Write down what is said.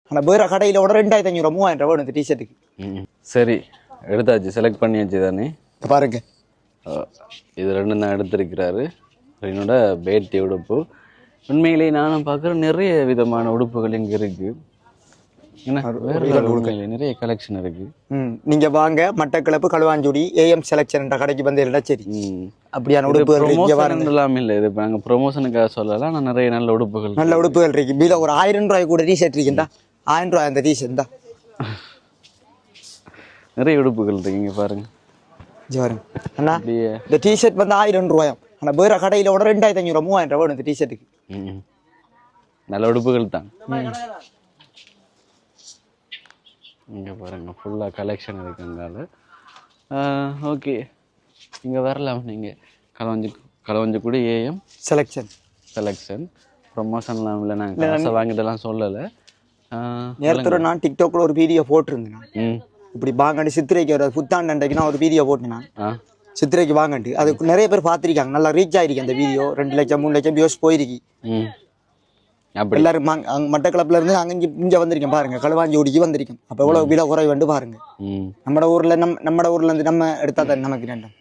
ஆனால் வேறு கடையில் விட 2500 3000 வேணும் இந்த டிஷர்ட்டுக்கு. சரி எடுத்தாச்சு, செலக்ட் பண்ணியாச்சு தானே. பாருங்க இது ரெண்டும் தான் எடுத்திருக்கிறாரு. என்னோட பேட்டி உடுப்பு. உண்மையிலேயே நானும் பார்க்குறேன் நிறைய விதமான உடுப்புகள் இங்கே இருக்குது. நிறைய கலெக்ஷன் இருக்கு. நீங்க வாங்க மட்டக்களப்பு களுவாஞ்சுடி ஏஎம் செலக்ஷன் என்ற கடைக்கு வந்து இருந்தா சரி. அப்படியான உடுப்புகள் இல்ல, இது நாங்க ப்ரொமோஷனுக்காக சொல்லலாம். நான் நிறைய நல்ல உடுப்புகள் இருக்கு. பீல ஒரு 1000 ரூபாய் கூட டிஷர்ட் இருக்குண்டா. 1000 ரூபாய் அந்த டிஷர்ட் தான். நிறைய உடுப்புகள் இருக்கு இங்க பாருங்க. அண்ணா இந்த டிஷர்ட் வந்து 1000 ரூபாய். ஆனா வேற கடையில விட 2500 3000 வேணும் இந்த டிஷர்ட்டுக்கு. நல்ல உடுப்புகள் தான். இங்கே பாருங்கள் ஃபுல்லாக கலெக்ஷன் இருக்குங்கால. ஓகே, இங்கே வரலாம் நீங்கள். களவஞ்சி கூட ஏஎம் செலெக்ஷன் ப்ரொமோஷன்லாம் இல்லை. நாங்கள் காசை வாங்கிட்டெல்லாம் சொல்லலை. நேரத்தோட நான் டிக்டாக்ல ஒரு வீடியோ போட்டிருந்தேன். இப்படி வாங்கண்டு சித்திரைக்கு ஒரு புத்தாண்டு அன்றைக்கு நான் ஒரு வீடியோ போட்டேன். நான் சித்திரைக்கு வாங்கண்டு அதுக்கு நிறைய பேர் பார்த்துருக்காங்க. நல்லா ரீச் ஆகிருக்கு அந்த வீடியோ. 2 லட்சம் 3 லட்சம் வியூஸ் போயிருக்கு. எல்லாரும் மட்டக்களப்புல இருந்து அங்கே இங்கே வந்திருக்கேன் பாருங்க. களுவாஞ்சியோடிக்கு வந்திருக்கேன். அப்போ எவ்வளோ விலை குறைவு வந்து பாருங்க. நம்ம ஊர்ல இருந்து நம்ம எடுத்தா தான் நமக்கு வேண்டாம்.